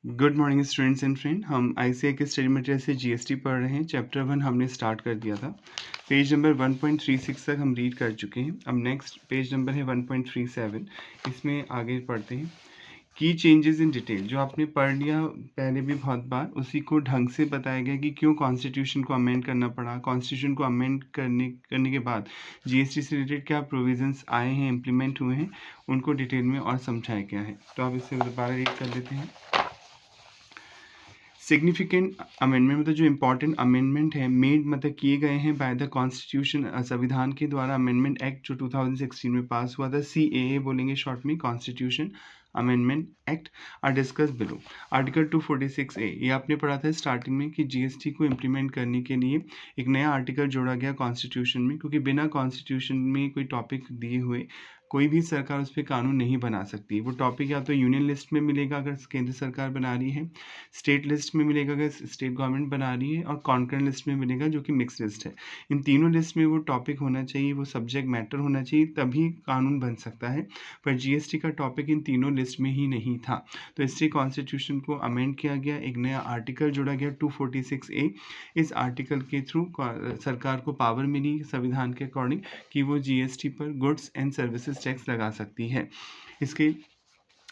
Good morning students and friend. हम ICI के study material से जीएसटी पढ़ रहे हैं। चैप्टर 1 हमने स्टार्ट कर दिया था। पेज नंबर 1.36 तक हम रीड कर चुके हैं। अब नेक्स्ट पेज नंबर है 1.37। इसमें आगे पढ़ते हैं। की चेंजेस इन डिटेल, जो आपने पढ़ लिया पहले भी बहुत बार, उसी को ढंग से बताया गया कि क्यों कॉन्स्टिट्यूशन को अमेंड करना पड़ा। कॉन्स्टिट्यूशन को अमेंड करने के बाद जीएसटी से रिलेटेड क्या प्रोविजंस आए हैं, इम्प्लीमेंट हुए हैं, उनको डिटेल में और समझाया गया है। तो आप इसे दोबारा रीड कर लेते हैं। सिग्निफिकेंट अमेंडमेंट मतलब जो इम्पोर्टेंट अमेंडमेंट है मेड मतलब किए गए हैं बाय द कॉन्स्टिट्यूशन, संविधान के द्वारा अमेंडमेंट एक्ट जो 2016 में पास हुआ था, CAA बोलेंगे शॉर्ट में, constitution amendment act, are discuss below. Article 246A ये आपने पढ़ा था स्टार्टिंग में कि जीएसटी को इम्प्लीमेंट करने के लिए एक नया आर्टिकल जोड़ा गया कॉन्स्टिट्यूशन में, क्योंकि बिना कॉन्स्टिट्यूशन में कोई टॉपिक दिए हुए कोई भी सरकार उस पर कानून नहीं बना सकती। वो टॉपिक या तो यूनियन लिस्ट में मिलेगा अगर केंद्र सरकार बना रही है, स्टेट लिस्ट में मिलेगा अगर स्टेट गवर्नमेंट बना रही है, और कॉन्करेंट लिस्ट में मिलेगा जो कि मिक्स लिस्ट है। इन तीनों लिस्ट में वो टॉपिक होना चाहिए, वो सब्जेक्ट मैटर होना चाहिए, तभी कानून बन सकता है। पर जीएसटी का टॉपिक इन तीनों लिस्ट में ही नहीं था, तो इससे कॉन्स्टिट्यूशन को अमेंड किया गया, एक नया आर्टिकल जोड़ा गया 246A। इस आर्टिकल के थ्रू सरकार को पावर मिली संविधान के अकॉर्डिंग कि वो जीएसटी पर गुड्स एंड सर्विसेज टैक्स लगा सकती है। इसके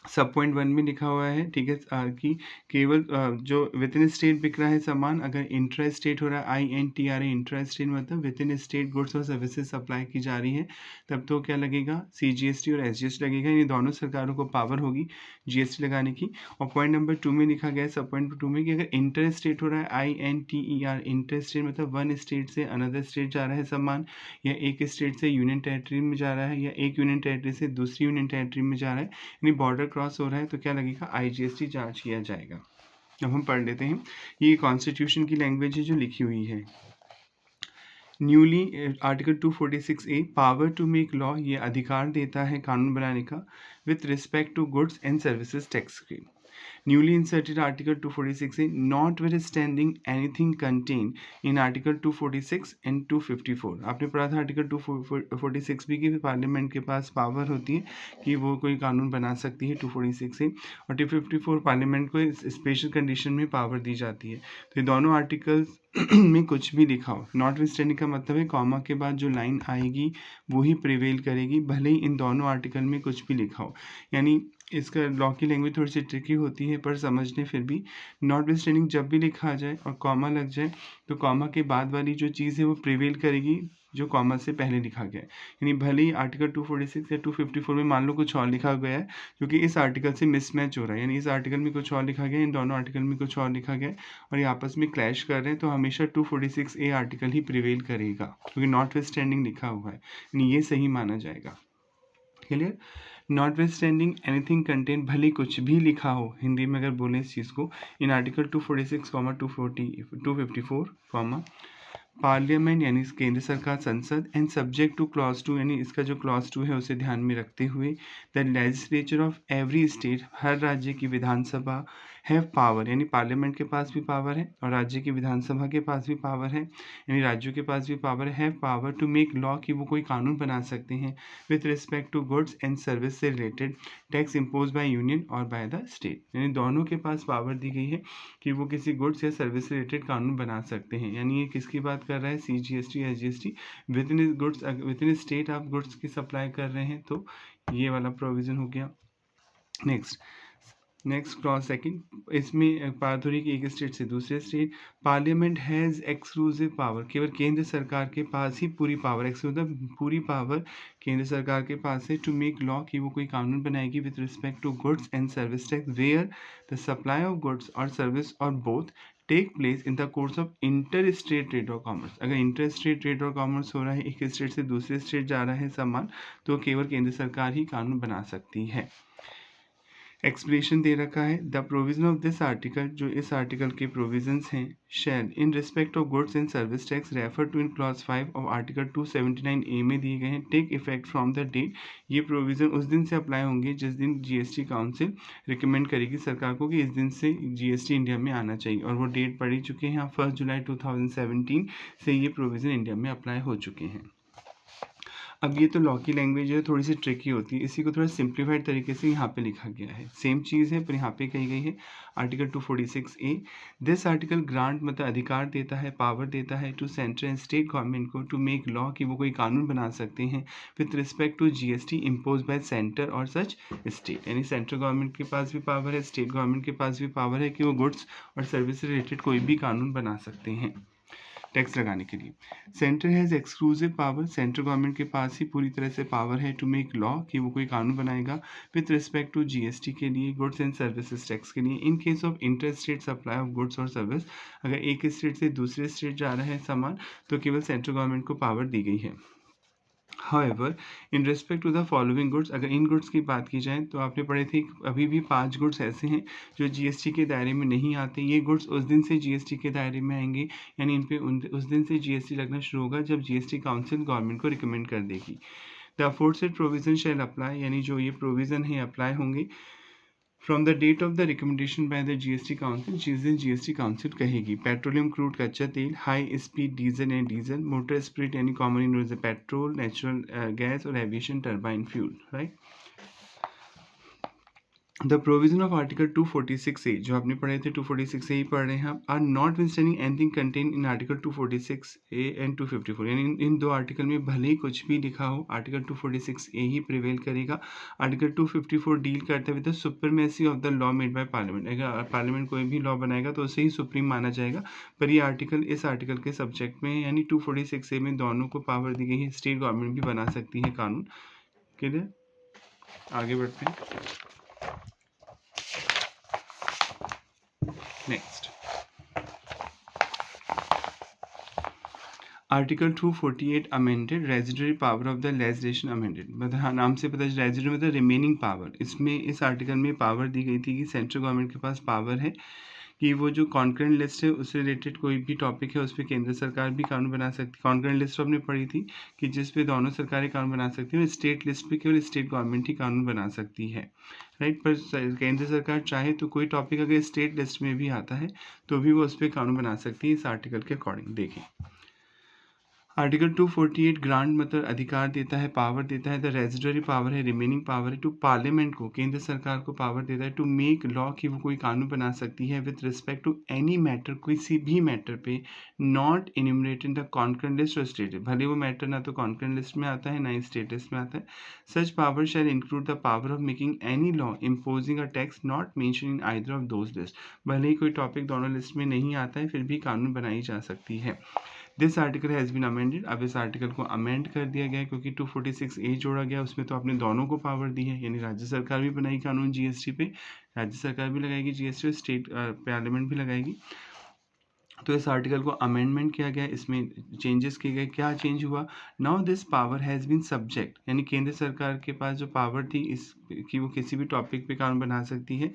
सब पॉइंट 1 में लिखा हुआ है, ठीक है, कि केवल जो विद इन स्टेट बिक रहा है सामान, अगर इंट्रा स्टेट हो रहा है, INTRA इंट्रा स्टेट मतलब विद इन स्टेट गुड्स और सर्विसेज सप्लाई की जा रही है, तब तो क्या लगेगा, CGST और SGST लगेगा। ये दोनों सरकारों को पावर होगी जीएसटी लगाने की। और पॉइंट नंबर 2 में लिखा गया है, सब पॉइंट 2 में, कि अगर इंटर स्टेट हो रहा है, INTER इंटर स्टेट मतलब वन स्टेट से अनदर स्टेट जा रहा है सामान, या एक स्टेट से यूनियन टेरिटरी में जा रहा है, या एक यूनियन टेरिटरी से दूसरी यूनियन टेरिटरी में जा रहा है, यानी बॉर्डर क्रॉस हो रहा है, तो क्या लगेगा, IGST चार्ज किया जाएगा। अब हम पढ़ लेते हैं। ये कॉन्स्टिट्यूशन की लैंग्वेज है जो लिखी हुई है। Newly article 246A power to make law, ये अधिकार देता है कानून बनाने का with respect to goods and services tax के। Newly inserted Article 246A, notwithstanding anything contained in Article 246 and 254। आपने पढ़ा था आर्टिकल 246 भी कि पार्लियामेंट के पास पावर होती है कि वो कोई कानून बना सकती है 246 से, और 254 पार्लियामेंट को स्पेशल कंडीशन में पावर दी जाती है। तो ये दोनों आर्टिकल्स में कुछ भी लिखा हो, नॉट विथस्टैंडिंग का मतलब है कॉमा के बाद जो लाइन आएगी वो ही प्रिवेल करेगी, भले ही इन दोनों आर्टिकल में कुछ भी लिखा हो। यानी इसका लॉ की लैंग्वेज थोड़ी सी ट्रिकी होती है पर समझने फिर भी, नॉट विथस्टैंडिंग जब भी लिखा आ जाए और कॉमा लग जाए तो कॉमा के बाद वाली जो चीज़ है वो प्रिवेल करेगी जो कॉमा से पहले लिखा गया है। यानी भले ही आर्टिकल 246 या 254 में मान लो कुछ और लिखा गया है, क्योंकि इस आर्टिकल से मिसमैच हो रहा है, यानी इस आर्टिकल में कुछ और लिखा गया है, इन दोनों आर्टिकल में कुछ और लिखा गया है और ये आपस में क्लैश कर रहे हैं, तो हमेशा 246A आर्टिकल ही प्रिवेल करेगा क्योंकि नॉट विथस्टैंडिंग लिखा हुआ है, यानी ये सही माना जाएगा। क्लियर। नॉटविथस्टैंडिंग एनीथिंग कंटेंट, भले कुछ भी लिखा हो, हिंदी में अगर बोलें इस चीज़ को, इन आर्टिकल 246, 254, पार्लियामेंट यानी केंद्र सरकार संसद, एंड सब्जेक्ट टू क्लॉज 2 यानी इसका जो क्लॉज 2 है उसे ध्यान में रखते हुए, the legislature of every state, हर राज्य की विधानसभा, हैव पावर यानी पार्लियामेंट के पास भी पावर है और राज्य की विधानसभा के पास भी पावर है, यानी राज्यों के पास भी पावर है, have power to make law कि वो कोई कानून बना सकते हैं with respect to goods and service से related tax impose by union और बाय द स्टेट, यानी दोनों के पास पावर दी गई है कि वो किसी गुड्स या सर्विस से रिलेटेड कानून बना सकते हैं। यानी ये किसकी बात कर रहा है, CGST SGST, with in goods, with in state आप गुड्स की सप्लाई कर रहे हैं तो ये वाला प्रोविज़न हो गया। नेक्स्ट क्लॉज सेकंड, इसमें बात हो रही कि एक स्टेट से दूसरे state, parliament has exclusive power, केवल केंद्र सरकार के पास ही पूरी पावर, एक्सक्लूसिव पूरी पावर केंद्र सरकार के पास है टू मेक लॉ कि वो कोई कानून बनाएगी with respect to goods and service tax where the supply of goods और सर्विस और both take place in the course of inter state trade और कॉमर्स। अगर इंटर स्टेट ट्रेड और कॉमर्स हो रहा है, एक स्टेट से दूसरे स्टेट जा रहा है सामान, तो केवल केंद्र सरकार ही कानून बना सकती है। एक्सप्लेनेशन दे रखा है, the provision of this article, जो इस आर्टिकल के प्रोविजंस हैं, shall in respect of goods and service tax refer to in clause 5 of article 279A में दिए गए हैं, take effect from the date, ये प्रोविज़न उस दिन से अप्लाई होंगे जिस दिन जीएसटी काउंसिल रिकमेंड करेगी सरकार को कि इस दिन से जीएसटी इंडिया में आना चाहिए, और वो डेट पड़ ही चुके हैं, 1 जुलाई 2017 से ये प्रोविज़न इंडिया में अप्लाई हो चुके हैं। अब ये तो लॉ की लैंग्वेज है, थोड़ी सी ट्रिकी होती है, इसी को थोड़ा सिंप्लीफाइड तरीके से यहाँ पे लिखा गया है। सेम चीज़ है पर यहाँ पे कही गई है article 246A। This article grant मतलब अधिकार देता है, पावर देता है to central and state government को टू मेक लॉ कि वो कोई कानून बना सकते हैं with respect to GST impose by centre और सच स्टेट। यानी सेंट्रल गवर्नमेंट के पास भी पावर है, स्टेट गवर्नमेंट के पास भी पावर है कि वो गुड्स और सर्विस से रिलेटेड कोई भी कानून बना सकते हैं टैक्स लगाने के लिए। Centre has exclusive power, central government के पास ही पूरी तरह से पावर है टू मेक लॉ कि वो कोई कानून बनाएगा विथ रिस्पेक्ट टू जीएसटी के लिए, गुड्स एंड सर्विसेज टैक्स के लिए। In case of inter state supply of goods और सर्विस, अगर एक स्टेट से दूसरे स्टेट जा रहा है सामान तो केवल सेंट्रल गवर्नमेंट को पावर दी गई है। However in respect to the following goods, अगर इन गुड्स की बात की जाए तो आपने पढ़े थे अभी भी 5 गुड्स ऐसे हैं जो जीएसटी के दायरे में नहीं आते। ये गुड्स उस दिन से जीएसटी के दायरे में आएंगे, यानी इन पे उस दिन से जीएसटी लगना शुरू होगा जब जीएसटी काउंसिल गवर्नमेंट को रिकमेंड कर देगी। The aforesaid provision shall apply, यानी जो ये प्रोविज़न है अप्लाई होंगे from the date of the recommendation by the GST council, जिस दिन जीएसटी काउंसिल कहेगी। पेट्रोलियम क्रूड कच्चा तेल, high speed diesel and diesel, motor spirit यानी common in use petrol, natural gas और aviation turbine fuel, right. The provision of article 246A, जो आपने पढ़े थे 246A ही पढ़ रहे हैं आप, are notwithstanding anything contain in article 246A and 254, यानी इन दो आर्टिकल में भले ही कुछ भी लिखा हो, आर्टिकल 246A ही प्रिवेल करेगा। आर्टिकल 254 डील करते हुए the supremacy of the law made by parliament, अगर पार्लियामेंट कोई भी लॉ बनाएगा तो उसे ही सुप्रीम माना जाएगा। पर ये आर्टिकल इस आर्टिकल के सब्जेक्ट में, यानी 246A में दोनों को पावर दी गई है, स्टेट गवर्नमेंट भी बना सकती है कानून। क्लियर, आगे बढ़ते हैं। Next article 248 amended, residuary power of the legislation amended. मतलब हाँ, नाम से पता चला रेजिडरी मतलब रिमेनिंग पावर। इसमें इस आर्टिकल में पावर दी गई थी कि सेंट्रल गवर्नमेंट के पास पावर है कि वो जो कॉन्करेंट लिस्ट है उससे रिलेटेड कोई भी टॉपिक है उस पर केंद्र सरकार भी कानून बना सकती है। कॉन्करेंट लिस्ट आपने पढ़ी थी कि जिस पे दोनों सरकारें कानून बना सकती हैं, स्टेट लिस्ट पे केवल स्टेट गवर्नमेंट ही कानून बना सकती है, राइट। पर केंद्र सरकार चाहे तो कोई टॉपिक अगर स्टेट लिस्ट में भी आता है तो भी वो उस पर कानून बना सकती है इस आर्टिकल के अकॉर्डिंग। देखिए आर्टिकल 248 ग्रांट मतलब अधिकार देता है, पावर देता है, द रेजिडरी पावर है, रिमेनिंग पावर है टू पार्लियामेंट को, केंद्र सरकार को पावर देता है टू मेक लॉ कि वो कोई कानून बना सकती है with respect to any matter, किसी भी मैटर पे not enumerated in the concurrent list और स्टेट, भले वो मैटर ना तो कॉन्करेंट लिस्ट में आता है ना ही स्टेट लिस्ट में आता है। Such power shall include the power of making any law imposing a tax not mention in either of those list, भले ही कोई टॉपिक दोनों लिस्ट में नहीं आता है फिर भी कानून बनाई जा सकती है। This article has been amended, अब इस आर्टिकल को अमेंड कर दिया गया है क्योंकि 246A जोड़ा गया, उसमें तो आपने दोनों को पावर दी है, यानी राज्य सरकार भी बनाई कानून जीएसटी पे, राज्य सरकार भी लगाएगी जीएसटी और स्टेट पार्लियामेंट भी लगाएगी। तो इस आर्टिकल को अमेंडमेंट किया गया, इसमें चेंजेस किए गए। क्या चेंज हुआ? Now this power has been subject, यानी केंद्र सरकार के पास जो पावर थी इस कि वो किसी भी टॉपिक पे कानून बना सकती है,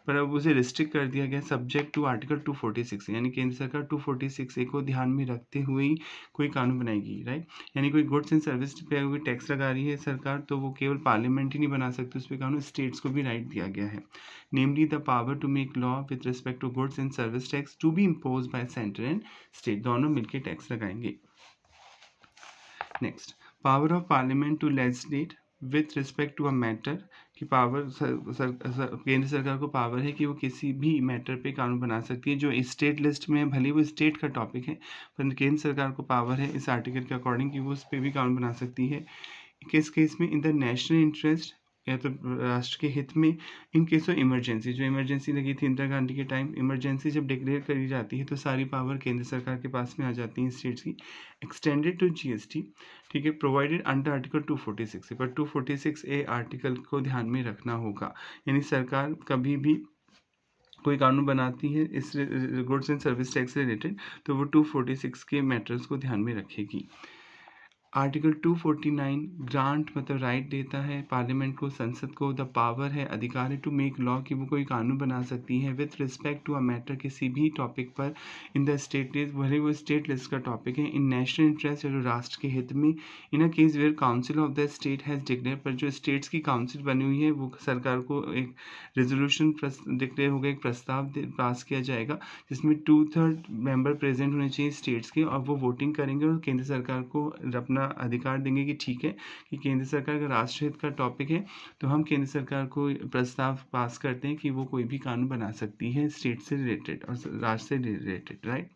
पर अब उसे रिस्ट्रिक्ट कर दिया गया सब्जेक्ट टू आर्टिकल 246, यानी केंद्र सरकार 246A को ध्यान में रखते हुए ही कोई कानून बनाएगी, राइट। यानी कोई गुड्स एंड सर्विस पे कोई टैक्स लगा रही है सरकार तो वो केवल पार्लियामेंट ही नहीं बना सकती उस पर कानून, स्टेट्स को भी राइट दिया गया है। Namely the power to make law with respect to goods and service tax to be impose by centre and state, दोनों मिलकर टैक्स लगाएंगे। Next, power of parliament to legislate with respect to a matter, कि power केंद्र सरकार को power है कि वो किसी भी मैटर पे कानून बना सकती है जो स्टेट लिस्ट में है, भले वो स्टेट का टॉपिक है, पर केंद्र सरकार को पावर है इस आर्टिकल के अकॉर्डिंग कि वो उस पर भी कानून बना सकती है। किस केस में? इन द नेशनल इंटरेस्ट, या तो राष्ट्र के हित में। इन केस ऑफ इमरजेंसी, जो इमरजेंसी लगी थी इंदिरा गांधी के टाइम, इमरजेंसी जब डिक्लेयर करी जाती है तो सारी पावर केंद्र सरकार के पास में आ जाती है स्टेट्स की। एक्सटेंडेड टू जीएसटी, ठीक है, प्रोवाइडेड अंडर आर्टिकल 246, पर 246A आर्टिकल को ध्यान में रखना होगा, यानी सरकार कभी भी कोई कानून बनाती है इस गुड्स एंड सर्विस टैक्स से रिलेटेड तो वो 246 के मैटर्स को ध्यान में रखेगी। आर्टिकल 249 ग्रांट मतलब राइट देता है पार्लियामेंट को, संसद को, द पावर है, अधिकार है टू मेक लॉ कि वो कोई कानून बना सकती है with respect to a matter, किसी भी टॉपिक पर इन द स्टेट लिस्ट, भले वो स्टेट लिस्ट का टॉपिक है, इन नेशनल इंटरेस्ट या जो राष्ट्र के हित में, in a case where council of the state has declare, पर जो स्टेट्स की काउंसिल बनी हुई है वो सरकार को एक रेजोल्यूशन डिक्लेयर होगा, एक प्रस्ताव पास किया जाएगा जिसमें 2/3 मेंबर प्रेजेंट होने चाहिए स्टेट्स के और वो वोटिंग करेंगे और केंद्र सरकार को अपना अपना अधिकार देंगे कि ठीक है कि केंद्र सरकार का राष्ट्र हित का टॉपिक है तो हम केंद्र सरकार को प्रस्ताव पास करते हैं कि वो कोई भी कानून बना सकती है स्टेट से रिलेटेड और राज्य से रिलेटेड, राइट।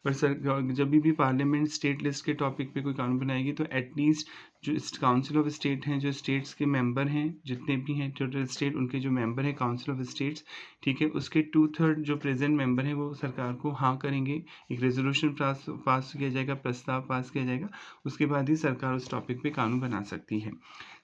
पर सर जब भी पार्लियामेंट स्टेट लिस्ट के टॉपिक पे कोई कानून बनाएगी तो एटलीस्ट जो काउंसिल ऑफ स्टेट हैं, जो स्टेट्स के मेंबर हैं, जितने भी हैं टोटल स्टेट, उनके जो मेंबर हैं काउंसिल ऑफ स्टेट्स, ठीक है, उसके 2/3 जो प्रेजेंट मेंबर हैं वो सरकार को हाँ करेंगे, एक रेजोल्यूशन पास किया जाएगा, प्रस्ताव पास किया जाएगा, उसके बाद ही सरकार उस टॉपिक पे कानून बना सकती है।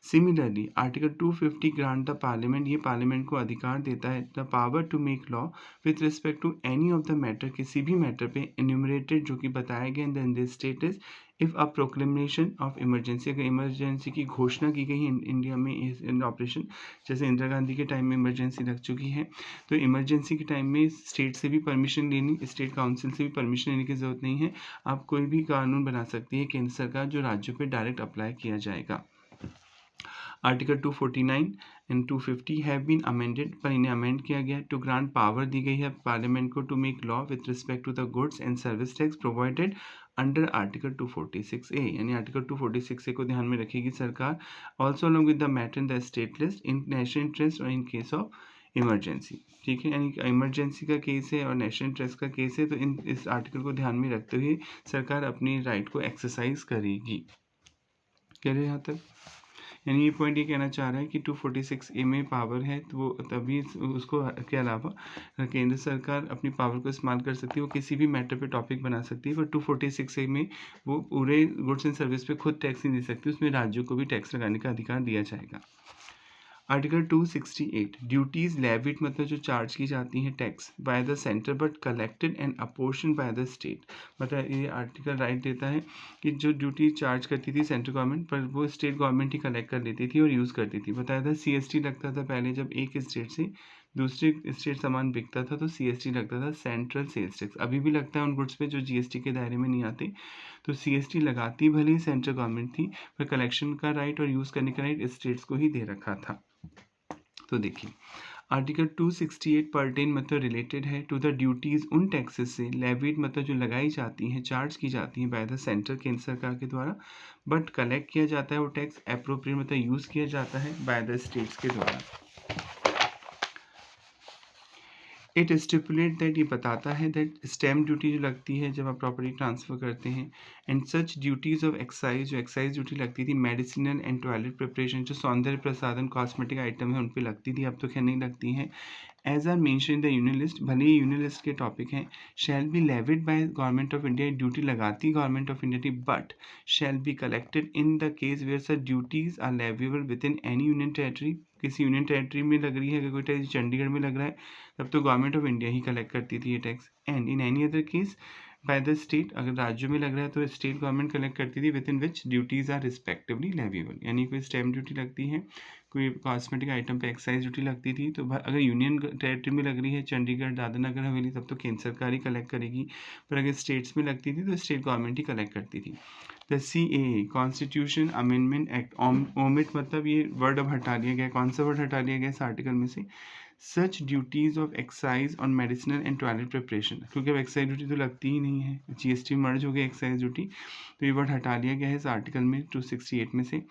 Similarly article 250 grant the parliament, ये पार्लियामेंट को अधिकार देता है the power to make law with respect to any of the matter, किसी भी मैटर पे एन्यूमरेटेड जो कि बताया गया in this state is if a proclamation of emergency, अगर इमरजेंसी की घोषणा की गई है इंडिया में इन ऑपरेशन, जैसे इंदिरा गांधी के टाइम में इमरजेंसी लग चुकी है तो इमरजेंसी के टाइम में स्टेट से भी परमिशन लेनी, स्टेट काउंसिल से भी परमिशन लेने की ज़रूरत नहीं है, आप कोई भी कानून बना सकती है केंद्र सरकार जो राज्यों पे डायरेक्ट अप्लाई किया जाएगा। Article 249 and 250 have been amended, पर इन्हें अमेंड किया गया टू ग्रांट पावर दी गई है पार्लियामेंट को to make law with respect to the goods and service tax provided under article 246A, यानी आर्टिकल 246A को ध्यान में रखेगी सरकार, also along with the matter in the state list in national interest और इन केस ऑफ इमरजेंसी, ठीक है, यानी इमरजेंसी का केस है और नेशनल इंटरेस्ट का केस है तो इस आर्टिकल को ध्यान में रखते हुए सरकार अपनी राइट को एक्सरसाइज करेगी। कह रहे यहाँ तक, यानी ये पॉइंट ये कहना चाह रहा है कि 246A में पावर है तो वो तभी उसको के अलावा केंद्र सरकार अपनी पावर को इस्तेमाल कर सकती है, वो किसी भी मैटर पे टॉपिक बना सकती है, पर 246A में वो पूरे गुड्स एंड सर्विस पे खुद टैक्स नहीं दे सकती, उसमें राज्यों को भी टैक्स लगाने का अधिकार दिया जाएगा। आर्टिकल 268 ड्यूटीज लेविड, मतलब जो चार्ज की जाती हैं tax by the centre but collected and apportion bye the state, मतलब ये आर्टिकल राइट देता है कि जो ड्यूटी चार्ज करती थी सेंट्रल गवर्नमेंट पर वो स्टेट गवर्नमेंट ही कलेक्ट कर लेती थी और यूज़ करती थी। बताया था CST लगता था पहले, जब एक स्टेट से दूसरे स्टेट सामान बिकता था तो CST लगता था, सेंट्रल सेल्स टैक्स, अभी भी लगता है उन गुड्स पे जो GST के दायरे में नहीं आते, तो CST लगाती भले ही सेंट्रल गवर्नमेंट थी पर कलेक्शन का राइट और यूज़ करने का राइट स्टेट्स को ही दे रखा था। तो देखिए आर्टिकल 268 पर्टेन मतलब रिलेटेड है टू द ड्यूटीज उन टैक्सेस से लेविड मतलब जो लगाई जाती हैं, चार्ज की जाती हैं बाय द सेंटर, केंद्र सरकार के द्वारा, बट कलेक्ट किया जाता है वो टैक्स एप्रोप्रिएट मतलब यूज़ किया जाता है बाय द स्टेट्स के द्वारा। इट स्टिपुलेट दैट, ये बताता है दैट स्टैम्प ड्यूटी जो लगती है जब आप प्रॉपर्टी ट्रांसफ़र करते हैं, and such duties of excise, जो एक्साइज ड्यूटी लगती थी मेडिसिनल एंड टॉयलेट प्रिपरेशन, जो सौंदर्य प्रसाधन कॉस्मेटिक आइटम है उन पर लगती थी, अब तो खैर नहीं लगती हैं, as are mentioned in the union list, भले ही यूनियन लिस्ट के टॉपिक हैं, shall be levied by government of India, duty लगाती गवर्नमेंट ऑफ इंडिया थी, but shall be collected in the case where such duties are leviable within any union territory, किसी union territory में लग रही है, अगर कोई टैक्स चंडीगढ़ में लग रहा है तब तो government of India he collect करती थी ये tax, and in any other case by the state, अगर राज्यों में लग रहा है तो स्टेट गवर्नमेंट कलेक्ट करती थी within which duties are respectively leviable, यानी कोई स्टैम्प ड्यूटी लगती है, कोई कॉस्मेटिक आइटम पे एक्साइज ड्यूटी लगती थी, तो अगर यूनियन टेरेटरी में लग रही है चंडीगढ़ दादरा नगर हवेली तब तो केंद्र सरकार ही कलेक्ट करेगी, पर अगर स्टेट्स में लगती थी तो स्टेट गवर्नमेंट ही कलेक्ट करती थी। The CAA constitution amendment act, omit मतलब ये वर्ड अब हटा लिया गया, कौन सा वर्ड हटा लिया गया इस आर्टिकल में से, such duties of excise on medicinal and toilet preparation, क्योंकि अब एक्साइज ड्यूटी तो लगती ही नहीं है, GST मर्ज हो गया एक्साइज ड्यूटी, तो ये वर्ड हटा लिया गया है इस आर्टिकल में 268 में से।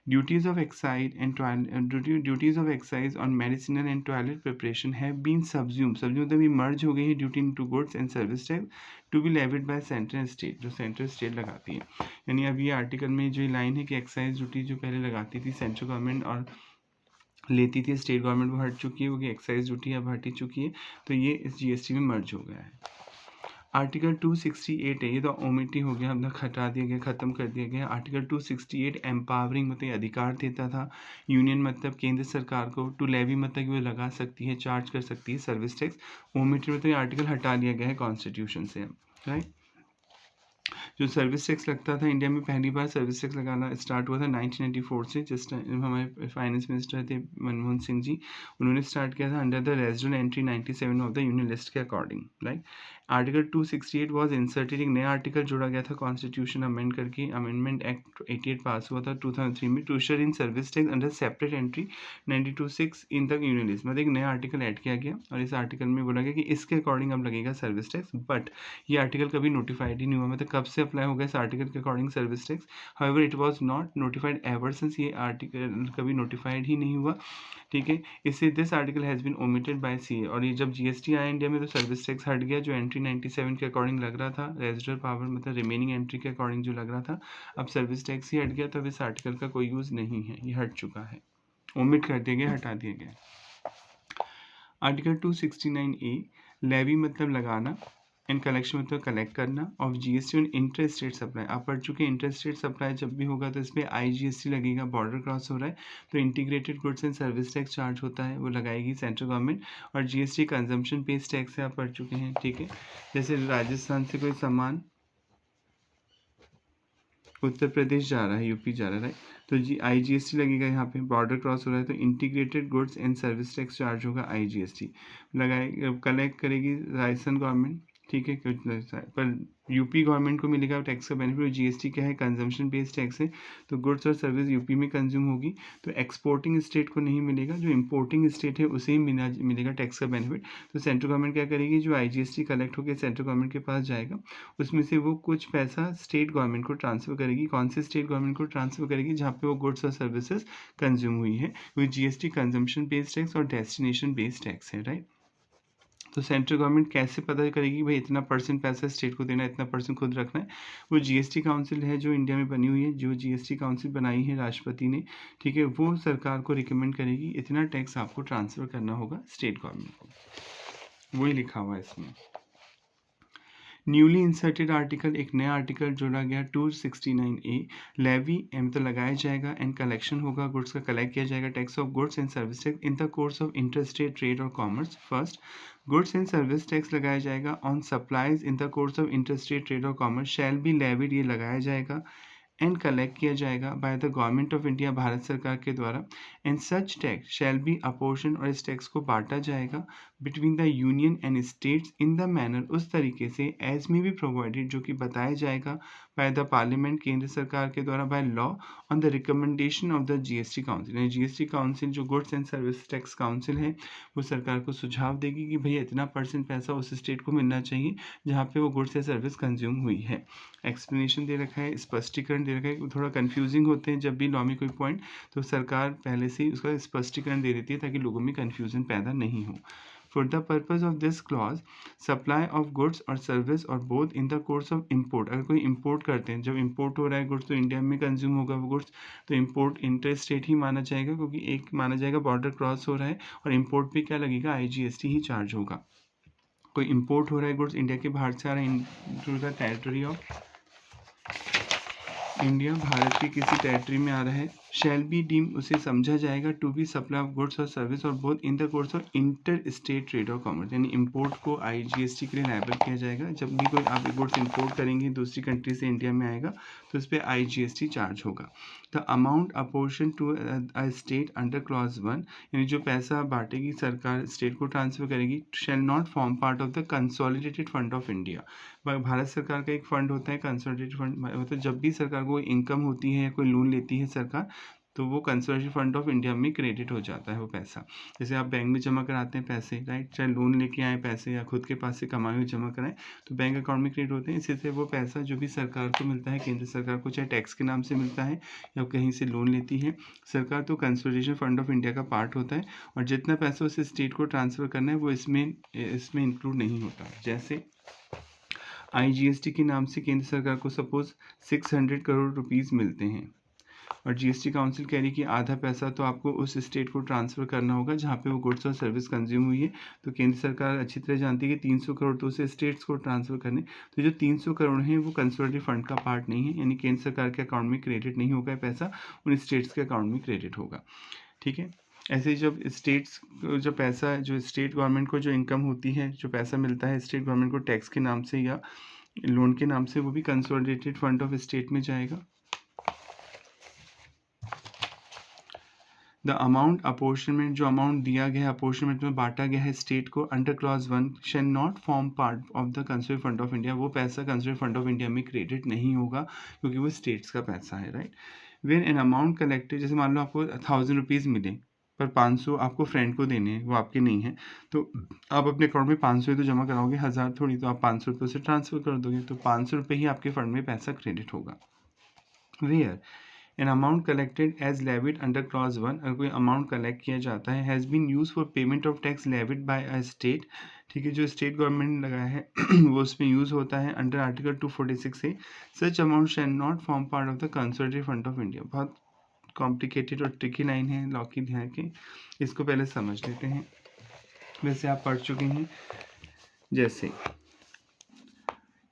Duties of excise and duties of excise on medicinal and toilet preparation have been subsume मतलब ये मर्ज हो गई है duty into goods and service tax to be levied by central state, जो सेंट्रल स्टेट लगाती है, यानी अब ये आर्टिकल में जो लाइन है कि एक्साइज ड्यूटी जो पहले लगाती थी सेंट्रल गवर्नमेंट और लेती थी स्टेट गवर्नमेंट, वो हट चुकी है, वो एक्साइज ड्यूटी अब हट ही चुकी है, तो ये इस GST में मर्ज हो गया है। आर्टिकल 268 है, ये तो ओमिट ही हो गया, अब हटा दिया गया, ख़त्म कर दिया गया। आर्टिकल 268 एम्पावरिंग मतलब अधिकार देता था यूनियन मतलब केंद्र सरकार को, टू लेवी मतलब कि वो लगा सकती है, चार्ज कर सकती है सर्विस टैक्स, ओमिट मतलब ये आर्टिकल हटा लिया गया है कॉन्स्टिट्यूशन से, राइट। जो सर्विस टैक्स लगता था इंडिया में, पहली बार सर्विस टैक्स लगाना स्टार्ट हुआ था 1994 से, जिस टाइम हमारे फाइनेंस मिनिस्टर थे मनमोहन सिंह जी, उन्होंने स्टार्ट किया था under the residual entry 97 of the union list के according, right. Article 268 was inserted, एक नया आर्टिकल जोड़ा गया था कॉन्स्टिट्यूशन अमेंड करके, अमेंडमेंट एक्ट 88 पास हुआ था 2003 में, to usher in service tax under separate entry 92(6) in the union list, मतलब एक नया आर्टिकल ऐड किया गया और इस आर्टिकल में बोला गया कि इसके अकॉर्डिंग अब लगेगा सर्विस टैक्स, बट ये आर्टिकल कभी नोटिफाइड ही नहीं हुआ, मतलब कब से से अप्लाई होगा इस आर्टिकल के according service tax. However it was not notified ever since, ये आर्टिकल कभी नोटिफाइड ही नहीं हुआ, ठीक है। इससे this article has been omitted by CA. और ये जब जीएसटी आया इंडिया में तो सर्विस टैक्स हट गया, जो एंट्री 97 के अकॉर्डिंग लग रहा था, रेजिडुअल पावर मतलब रिमेनिंग एंट्री के अकॉर्डिंग जो लग रहा था, अब सर्विस टैक्स ही हट गया, तो अब इस आर्टिकल का कोई यूज़ नहीं है, ये हट चुका है, ओमिट कर दिया गया, हटा दिया गया। आर्टिकल 269A, लेवी मतलब लगाना, एंड कलेक्शन मतलब कलेक्ट करना, of GST on inter state supply. आप पढ़ चुके हैं इंटर स्टेट सप्लाई जब भी होगा तो इस पर IGST लगेगा, बॉर्डर क्रॉस हो रहा है तो integrated goods and service tax charge होता है, वो लगाएगी सेंट्रल गवर्नमेंट। और जीएसटी कंजम्पशन बेस्ड टैक्स है, आप पढ़ चुके हैं, ठीक है। जैसे राजस्थान से कोई सामान उत्तर प्रदेश जा रहा है, यूपी जा रहा है, राइट, तो IGST लगेगा, यहाँ पे बॉर्डर क्रॉस हो रहा है तो integrated goods and service tax charge होगा, IGST लगाए, कलेक्ट करेगी राजस्थान गवर्नमेंट, ठीक है। पर यूपी गवर्नमेंट को मिलेगा टैक्स का बेनिफिट। जीएसटी क्या है, कंजम्पशन बेस्ड टैक्स है, तो गुड्स और सर्विस यूपी में कंज्यूम होगी, तो एक्सपोर्टिंग स्टेट को नहीं मिलेगा, जो इंपोर्टिंग स्टेट है उसे ही मिलेगा टैक्स का बेनिफिट। तो सेंट्रल गवर्नमेंट क्या करेगी, जो IGST कलेक्ट होकर सेंट्रल गवर्नमेंट के पास जाएगा उसमें से वो कुछ पैसा स्टेट गवर्नमेंट को ट्रांसफ़र करेगी। कौन से स्टेट गवर्नमेंट को ट्रांसफ़र करेगी, जहाँ पे वो गुड्स और सर्विसेज कंज्यूम हुई है। वो जीएसटी कंजम्पशन बेस्ड टैक्स और डेस्टिनेशन बेस्ड टैक्स है, राइट। तो सेंट्रल गवर्नमेंट कैसे पता करेगी भाई इतना % पैसा स्टेट को देना है, इतना % खुद रखना है, वो जीएसटी काउंसिल है जो इंडिया में बनी हुई है, जो जीएसटी काउंसिल बनाई है राष्ट्रपति ने, ठीक है, वो सरकार को रिकमेंड करेगी इतना टैक्स आपको ट्रांसफ़र करना होगा स्टेट गवर्नमेंट को, वही लिखा हुआ है इसमें। न्यूली इंसर्टेड आर्टिकल, एक नया आर्टिकल जोड़ा गया 269A, लेवी तो लगाया जाएगा एंड कलेक्शन होगा, गुड्स का कलेक्ट किया जाएगा, tax of goods and service tax in the course of interstate trade और commerce. First, goods and service tax लगाया जाएगा on supplies in the course of interstate trade और कॉमर्स शैल बी लेविड, ये लगाया जाएगा and collect किया जाएगा by the government of India, Bharat सरकार के द्वारा, and such tax shall be apportion, और इस टैक्स को बांटा जाएगा between the union and states in the manner, उस तरीके से एज में भी प्रोवाइडेड, जो कि बताया जाएगा बाय द पार्लियामेंट, केंद्र सरकार के द्वारा, bye law on the recommendation of the GST council. यानी जीएसटी काउंसिल जो goods and service tax council है वो सरकार को सुझाव देगी कि भैया इतना % पैसा उस स्टेट को मिलना चाहिए जहाँ पे वो गुड्स या सर्विस कंज्यूम हुई है। एक्सप्लेनेशन दे रखा है, स्पष्टीकरण दे रखा है, थोड़ा कंफ्यूजिंग होते हैं जब भी लॉ में कोई पॉइंट, तो सरकार पहले से ही उसका स्पष्टीकरण दे देती है ताकि लोगों में कन्फ्यूजन पैदा नहीं हो। For the purpose of this clause, supply of goods और service और both in the course of import, अगर कोई import करते हैं, जब import हो रहा है गुड्स तो इंडिया में कंज्यूम होगा वो गुड्स, तो import इंटर स्टेट ही माना जाएगा, क्योंकि एक माना जाएगा बॉर्डर क्रॉस हो रहा है, और import पे क्या लगेगा, IGST ही चार्ज होगा। कोई import हो रहा है गुड्स इंडिया के बाहर से आ रहा है into the territory of India, Bharat के किसी टेरिटरी में आ रहा है, शैल बी डीम, उसे समझा जाएगा to be supply of goods और सर्विस और both in the course of inter state trade और कॉमर्स, यानी इंपोर्ट को IGST के लिए लायबल किया जाएगा। जब भी कोई आप गुड्स इंपोर्ट करेंगे दूसरी कंट्री से इंडिया में आएगा तो उस पर IGST चार्ज होगा। The amount apportion to a state under clause 1, यानी जो पैसा बांटेगी सरकार स्टेट को ट्रांसफर करेगी, shall not form part of the consolidated fund of India. Bharat सरकार का एक फंड होता है कंसोलिडेटेड फंड, मतलब जब भी सरकार को इनकम होती है या कोई लोन लेती है सरकार, तो वो कंसोलिडेटेड फंड ऑफ इंडिया में क्रेडिट हो जाता है वो पैसा। जैसे आप बैंक में जमा कराते हैं पैसे, राइट, चाहे लोन लेके आए पैसे या खुद के पास से कमाए हुए जमा कराएं तो बैंक अकाउंट में क्रेडिट होते हैं। इसी से वो पैसा जो भी सरकार को मिलता है, केंद्र सरकार को चाहे टैक्स के नाम से मिलता है या कहीं से लोन लेती है सरकार, तो कंसोलिडेशन फंड ऑफ इंडिया का पार्ट होता है, और जितना पैसा उसे स्टेट को ट्रांसफ़र करना है वो इसमें इंक्लूड नहीं होता। जैसे IGST के नाम से केंद्र सरकार को सपोज 600 करोड़ रुपीस मिलते हैं, और GST काउंसिल कह रही कि आधा पैसा तो आपको उस स्टेट को ट्रांसफ़र करना होगा जहाँ पे वो गुड्स और सर्विस कंज्यूम हुई है। तो केंद्र सरकार अच्छी तरह जानती है कि 300 करोड़ तो उसे स्टेट्स को ट्रांसफ़र करने, तो जो 300 करोड़ हैं वो कंसोलिडेटेड फंड का पार्ट नहीं है, यानी केंद्र सरकार के अकाउंट में क्रेडिट नहीं होगा पैसा, उन स्टेट्स के अकाउंट में क्रेडिट होगा, ठीक है। ऐसे ही जब स्टेट्स जो पैसा, जो स्टेट गवर्नमेंट को जो इनकम होती है, जो पैसा मिलता है स्टेट गवर्नमेंट को टैक्स के नाम से या लोन के नाम से, वो भी कंसोलिडेटेड फंड ऑफ स्टेट में जाएगा। द अमाउंट अपोर्शनमेंट, जो अमाउंट दिया गया है अपोर्शनमेंट में बांटा गया है स्टेट को under clause 1 shall not form part of the consolidated fund of India, वो पैसा कंसोलिडेटेड फंड ऑफ इंडिया में क्रेडिट नहीं होगा क्योंकि वो स्टेट्स का पैसा है, right. When an amount collected, जैसे मान लो आपको 1000 रुपीज़ मिले पर 500 आपको फ्रेंड को देने हैं, वो आपके नहीं हैं। तो आप अपने अकाउंट में 500 ही तो जमा कराओगे, 1000 थोड़ी, तो आप 500 रुपये उसे ट्रांसफ़र कर दोगे, तो 500 रुपये ही आपके फंड में पैसा क्रेडिट होगा। Where an amount collected as levied under clause 1, अगर कोई अमाउंट कलेक्ट किया जाता है, has been use for payment of tax levied by a state, ठीक है, जो स्टेट गवर्नमेंट ने लगाया है वो उसमें यूज़ होता है अंडर आर्टिकल 246 से, such amount shall not form part of the consolidated fund of India. बहुत कॉम्प्लिकेटेड और ट्रिकी लाइन है, लॉ की, ध्यान के इसको पहले समझ लेते हैं। वैसे आप पढ़ चुके हैं, जैसे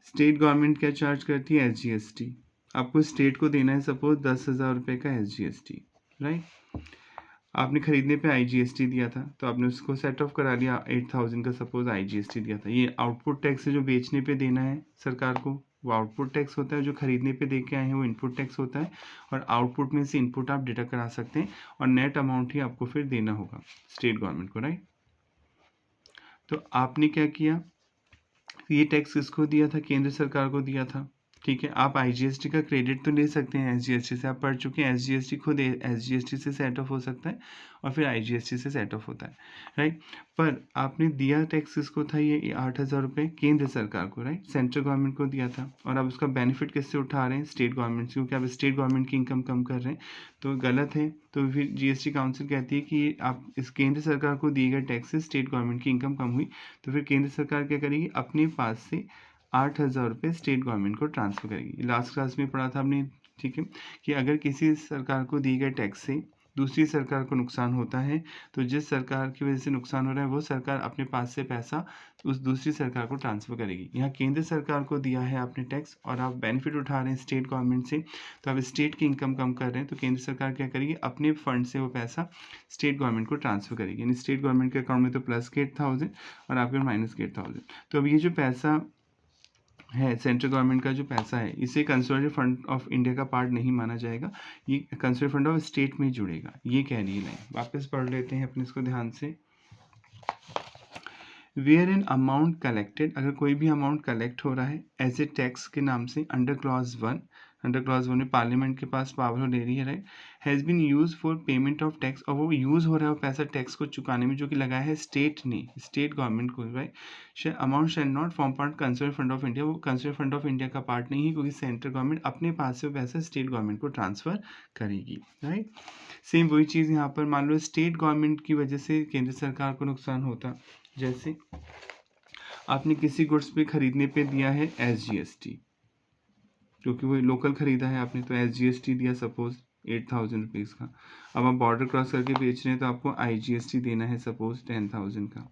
स्टेट गवर्नमेंट क्या चार्ज करती है, SGST। आपको स्टेट को देना है सपोज 10,000 रुपये का SGST, राइट। आपने खरीदने पे IGST दिया था, तो आपने उसको सेट ऑफ करा लिया, 8,000 का सपोज IGST दिया था। ये आउटपुट टैक्स है जो बेचने पे देना है सरकार को, वो आउटपुट टैक्स होता है। जो खरीदने पे दे के आए हैं वो इनपुट टैक्स होता है, और आउटपुट में से इनपुट आप डिडक्ट करा सकते हैं, और नेट अमाउंट ही आपको फिर देना होगा स्टेट गवर्नमेंट को, राइट। तो आपने क्या किया, ये टैक्स किसको दिया था, केंद्र सरकार को दिया था, ठीक है। आप IGST का क्रेडिट तो ले सकते हैं SGST से, आप पढ़ चुके हैं SGST खुद SGST से सेट ऑफ हो सकता है और फिर IGST से सेट ऑफ होता है, राइट। पर आपने दिया टैक्स किसको था, ये 8,000 रुपये केंद्र सरकार को, राइट, सेंट्रल गवर्नमेंट को दिया था, और आप उसका बेनिफिट किससे उठा रहे हैं, स्टेट गवर्नमेंट से, क्योंकि आप स्टेट गवर्नमेंट की इनकम कम कर रहे हैं, तो गलत है। तो फिर GST काउंसिल कहती है कि आप इस केंद्र सरकार को दिए गए टैक्स से स्टेट गवर्नमेंट की इनकम कम हुई, तो फिर केंद्र सरकार क्या करेगी, अपने पास से 8,000 रुपये स्टेट गवर्नमेंट को ट्रांसफ़र करेगी। लास्ट क्लास में पढ़ा था हमने, ठीक है, कि अगर किसी सरकार को दिए गए टैक्स से दूसरी सरकार को नुकसान होता है, तो जिस सरकार की वजह से नुकसान हो रहा है वो सरकार अपने पास से पैसा उस दूसरी सरकार को ट्रांसफ़र करेगी। यहाँ केंद्र सरकार को दिया है आपने टैक्स और आप बेनिफिट उठा रहे हैं स्टेट गवर्नमेंट से, तो आप स्टेट की इनकम कम कर रहे हैं, तो केंद्र सरकार क्या करेगी, अपने फंड से वो पैसा स्टेट गवर्नमेंट को ट्रांसफ़र करेगी। यानी स्टेट गवर्नमेंट के अकाउंट में तो प्लस के 8,000 और आपके माइनस के 8,000। तो अब ये जो पैसा है, सेंट्रल गवर्नमेंट का जो पैसा है, इसे कंसोलिडेटेड फंड ऑफ इंडिया का पार्ट नहीं माना जाएगा, ये कंसोलिडेटेड फंड ऑफ स्टेट में जुड़ेगा, ये कह रही है लाइन। वापस पढ़ लेते हैं अपने इसको ध्यान से। वेयर एन अमाउंट कलेक्टेड, अगर कोई भी अमाउंट कलेक्ट हो रहा है एज ए टैक्स के नाम से अंडर क्लॉज 1, अंडर क्लॉज 1 में पार्लियामेंट के पास पावर ले रही है, right, has been use for payment of tax, और वो यूज़ हो रहा है वो पैसा टैक्स को चुकाने में, जो कि लगाया है स्टेट ने, स्टेट गवर्नमेंट को, right. Amount shall not form part consolidated fund of India, वो कंसोलिडेटेड फंड ऑफ इंडिया का पार्ट नहीं है, क्योंकि सेंट्रल गवर्नमेंट अपने पास से वो पैसा स्टेट गवर्नमेंट को ट्रांसफ़र करेगी, राइट। सेम वही चीज़ यहाँ पर, मान लो स्टेट गवर्नमेंट की वजह से केंद्र सरकार को नुकसान होता, जैसे आपने किसी गुड्स पे खरीदने पे दिया है SGST, क्योंकि वो लोकल खरीदा है आपने, तो SGST दिया सपोज 8,000 रुपीज़ का। अब आप बॉर्डर क्रॉस करके बेच रहे हैं, तो आपको IGST देना है सपोज 10,000 का।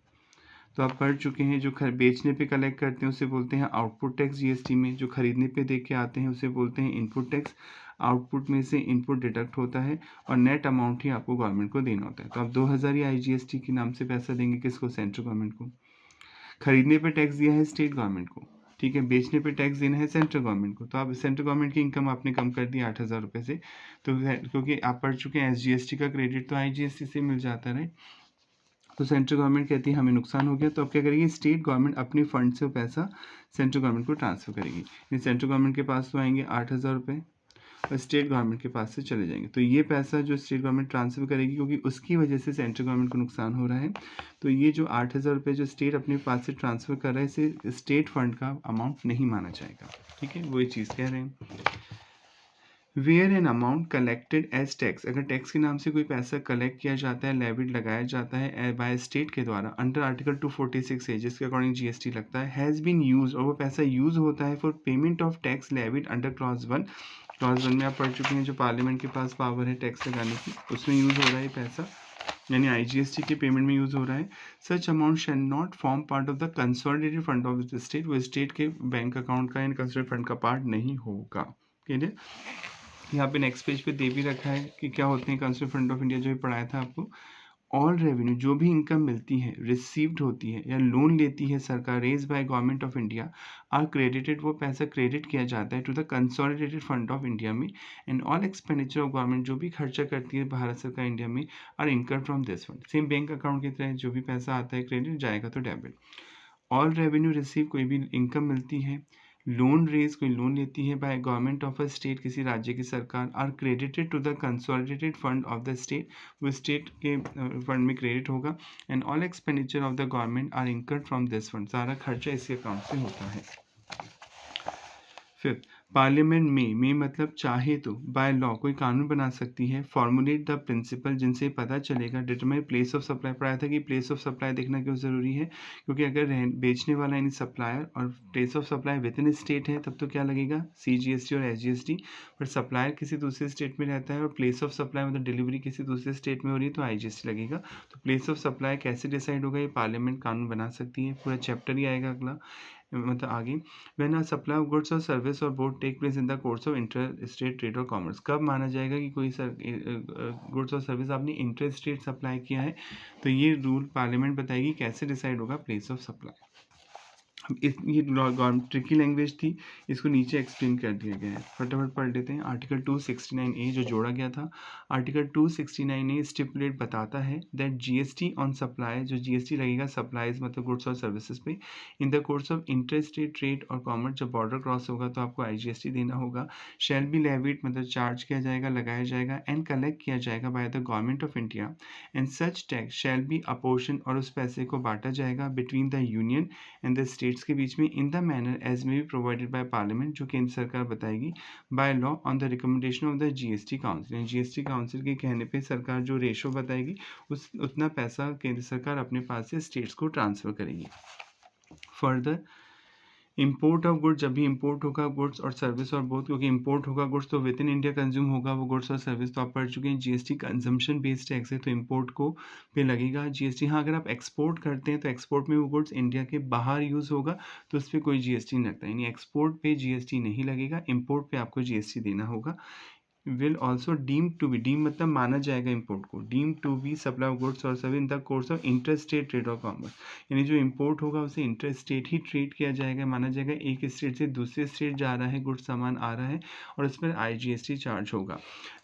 तो आप पढ़ चुके हैं, जो बेचने पे कलेक्ट करते हैं उसे बोलते हैं आउटपुट टैक्स GST में, जो खरीदने पे दे के आते हैं उसे बोलते हैं इनपुट टैक्स। आउटपुट में से इनपुट डिडक्ट होता है और नेट अमाउंट ही आपको गवर्नमेंट को देना होता है। तो आप 2,000 ही IGST के नाम से पैसा देंगे किसको, सेंट्रल गवर्नमेंट को। खरीदने पे टैक्स दिया है स्टेट गवर्नमेंट को, ठीक है, बेचने पे टैक्स देना है सेंट्रल गवर्नमेंट को, तो आप सेंट्रल गवर्नमेंट की इनकम आपने कम कर दी 8,000 रुपये से, तो क्योंकि आप पढ़ चुके हैं SGST का क्रेडिट तो IGST से मिल जाता है, राइट। तो सेंट्रल गवर्नमेंट कहती है हमें नुकसान हो गया, तो अब क्या करेगी, स्टेट गवर्नमेंट अपने फंड से पैसा सेंट्रल गवर्नमेंट को ट्रांसफ़र करेगी। सेंट्रल गवर्नमेंट के पास तो आएंगे 8,000 रुपये और स्टेट गवर्नमेंट के पास से चले जाएंगे, तो ये पैसा जो स्टेट गवर्नमेंट ट्रांसफ़र करेगी, क्योंकि उसकी वजह से सेंट्रल गवर्नमेंट को नुकसान हो रहा है, तो ये जो 8,000 रुपये जो स्टेट अपने पास से ट्रांसफ़र कर रहा है, इसे स्टेट फंड का अमाउंट नहीं माना जाएगा, ठीक है, वही चीज़ कह रहे हैं। Where an amount collected as tax, अगर टैक्स के नाम से कोई पैसा कलेक्ट किया जाता है, लेविड लगाया जाता है बाय स्टेट के द्वारा अंडर आर्टिकल 246 है, जिसके अकॉर्डिंग GST लगता है, हैज़ बीन यूज, और वो पैसा यूज़ होता है for payment of tax levied under clause 1। Clause 1 में आप पढ़ चुके हैं, जो पार्लियामेंट के पास पावर है टैक्स लगाने की, उसमें यूज़ हो रहा है पैसा, यानी IGST के पेमेंट में यूज़ हो रहा है। Such amount shall not form part of the consolidated fund of the state, वो स्टेट के बैंक अकाउंट का यानी कंसोलिडेटेड फंड का पार्ट नहीं होगा, क्लियर। यहाँ पे नेक्स्ट पेज पे दे भी रखा है कि क्या होते हैं कंसोलिडेटेड फंड ऑफ इंडिया, जो भी पढ़ाया था आपको। ऑल रेवेन्यू, जो भी इनकम मिलती है, रिसीव्ड होती है या लोन लेती है सरकार, raise by government of India, are credited, वो पैसा क्रेडिट किया जाता है to the consolidated fund of India में, and all expenditure of government, जो भी खर्चा करती है भारत सरकार इंडिया में, are income from this fund. Same bank account की तरह जो भी पैसा आता है क्रेडिट जाएगा तो डेबिट। ऑल रेवेन्यू रिसीव, कोई भी इनकम मिलती है, लोन रेज, कोई लोन लेती है by government of a state, किसी राज्य की सरकार, are credited to the consolidated fund of the state, वो स्टेट के फंड में क्रेडिट होगा। And all expenditure of the government are incurred from this fund, सारा खर्चा इसी अकाउंट से होता है। फिफ्थ, पार्लियामेंट में मतलब चाहे तो बाय लॉ कोई कानून बना सकती है, फॉर्मुलेट द प्रिंसिपल जिनसे पता चलेगा, डिटरमाइन प्लेस ऑफ सप्लाई। पढ़ाया था कि प्लेस ऑफ सप्लाई देखना क्यों ज़रूरी है, क्योंकि अगर बेचने वाला यानी सप्लायर और place of supply with in state है तब तो क्या लगेगा, CGST और SGST। पर सप्लायर किसी दूसरे स्टेट में रहता है और प्लेस ऑफ सप्लाई मतलब डिलीवरी किसी दूसरे स्टेट में हो रही है तो IGST लगेगा। तो प्लेस ऑफ सप्लाई कैसे डिसाइड होगा, ये पार्लियामेंट कानून बना सकती है। पूरा चैप्टर ही आएगा अगला, मतलब आगे। When a supply of goods और सर्विस और both take place in the course of inter state trade और कॉमर्स, कब माना जाएगा कि कोई गुड्स और सर्विस आपने इंटर स्टेट सप्लाई किया है, तो ये रूल पार्लियामेंट बताएगी कैसे डिसाइड होगा प्लेस ऑफ सप्लाई। ये ट्रिकी लैंग्वेज थी, इसको नीचे एक्सप्लेन कर दिया गया है, फटाफट पढ़ लेते हैं। आर्टिकल 269A जो जोड़ा गया था, आर्टिकल 269A स्टिपुलेट बताता है दैट GST ऑन सप्लाई, जो GST लगेगा सप्लाईज मतलब गुड्स और सर्विसेज पे, इन the course of inter state trade और कॉमर्स, जब बॉर्डर क्रॉस होगा तो आपको IGST देना होगा। शैल बी लेविड मतलब चार्ज किया जाएगा, लगाया जाएगा, एंड कलेक्ट किया जाएगा by the government of India, and such tax shall be apportion, और उस पैसे को बांटा जाएगा between the union and the states के बीच में, in the manner as may be provided by parliament, जो केंद्र सरकार बताएगी, by law on the recommendation of the GST council. GST council के कहने पे सरकार जो रेशो बताएगी उस उतना पैसा केंद्र सरकार अपने पास से स्टेट्स को ट्रांसफर करेगी। फर्दर, इंपोर्ट ऑफ गुड्स, जब भी इंपोर्ट होगा गुड्स और सर्विस और बोथ, क्योंकि इंपोर्ट होगा गुड्स तो विद इन इंडिया कंज्यूम होगा वो गुड्स और सर्विस, तो आप पढ़ चुके हैं GST कंजम्पशन बेस्ड टैक्स है, तो इंपोर्ट को पे लगेगा GST। हाँ, अगर आप एक्सपोर्ट करते हैं तो एक्सपोर्ट में वो गुड्स इंडिया के बाहर यूज़ होगा तो उस पर कोई GST नहीं लगता, यानी एक्सपोर्ट पे GST नहीं लगेगा, इंपोर्ट पे आपको GST देना होगा। Will also deem to be, deem मतलब माना जाएगा इंपोर्ट को, deem to be supply of goods और service in the course of inter state trade और कॉमर्स, यानी जो इंपोर्ट होगा उसे इंटर स्टेट ही ट्रेड किया जाएगा, माना जाएगा, एक स्टेट से दूसरे स्टेट जा रहा है गुड्स सामान आ रहा है और उस पर IGST चार्ज होगा।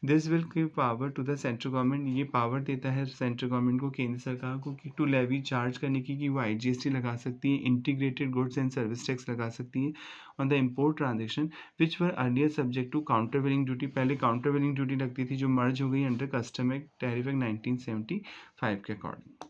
This will give power to the central government, ये पावर देता है सेंट्रल गवर्नमेंट को, केंद्र सरकार को, कि टू लेवी चार्ज करने की, कि वो IGST लगा सकती है, integrated goods and service tax लगा सकती है on the import transaction which were earlier subject to countervailing duty. पहले काउंटरवेलिंग ड्यूटी लगती थी जो मर्ज हो गई under custom act, tariff act 1975 के according.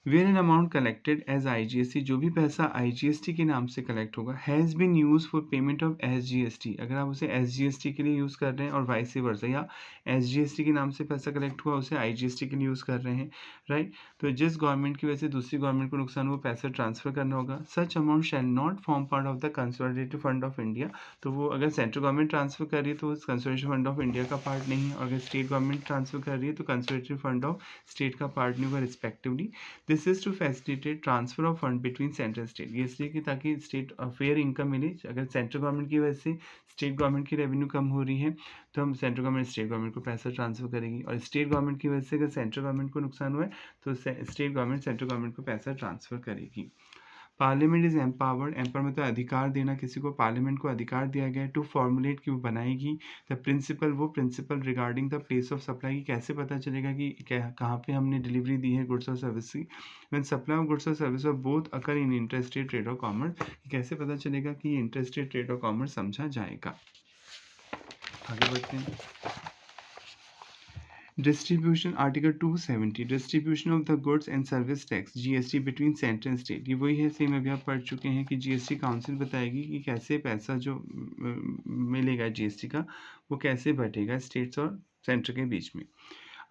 Where an amount collected as IGST, जो भी पैसा IGST के नाम से कलेक्ट होगा, has been use for payment of SGST, अगर आप उसे SGST के लिए यूज़ कर रहे हैं और वाइस वर्सा, या SGST के नाम से पैसा कलेक्ट हुआ उसे IGST के लिए यूज़ कर रहे हैं, राइट। तो जिस गवर्नमेंट की वजह से दूसरी गवर्नमेंट को नुकसान हुआ पैसा ट्रांसफर करना होगा। Such amount shall not form part of the consolidated fund of India, तो वो अगर सेंट्रल गवर्नमेंट ट्रांसफर कर रही है तो उस कंसोलिडेटेड फंड ऑफ इंडिया का पार्ट नहीं है, और अगर स्टेट गवर्नमेंट ट्रांसफर कर रही है तो कंसोलिडेटेड फंड ऑफ स्टेट का पार्ट नहीं होगा respectively. This is to facilitate transfer of fund between central state, ये इसलिए कि ताकि स्टेट फेयर इनकम मिले। अगर सेंट्रल गवर्नमेंट की वजह से स्टेट गवर्नमेंट की रेवेन्यू कम हो रही है तो हम सेंट्रल गवर्नमेंट स्टेट गवर्नमेंट को पैसा ट्रांसफर करेगी, और स्टेट गवर्नमेंट की वजह से अगर सेंट्रल गवर्नमेंट को नुकसान हुआ है तो स्टेट गवर्नमेंट सेंट्रल गवर्नमेंट को पैसा ट्रांसफर करेगी। पार्लियामेंट इज एम्पावर्ड, एम्पावर मतलब अधिकार देना किसी को, पार्लियामेंट को अधिकार दिया गया है टू फॉर्मुलेट, कि वो बनाएगी द प्रिंसिपल, वो principle regarding the place of supply, की कैसे पता चलेगा कि कहाँ पे हमने डिलीवरी दी है गुड्स और सर्विस की। व्हेन सप्लाई ऑफ गुड्स और service of both occur in interstate trade और कॉमर्स, कैसे पता चलेगा कि ये इंटरस्टेट ट्रेड और कॉमर्स समझा जाएगा। आगे बढ़ते हैं। Distribution, article 270, distribution of the goods and service tax GST between central and state, ये वही है सेम अभी आप पढ़ चुके हैं कि GST काउंसिल बताएगी कि कैसे पैसा जो मिलेगा GST का वो कैसे बटेगा स्टेट्स और सेंटर के बीच में।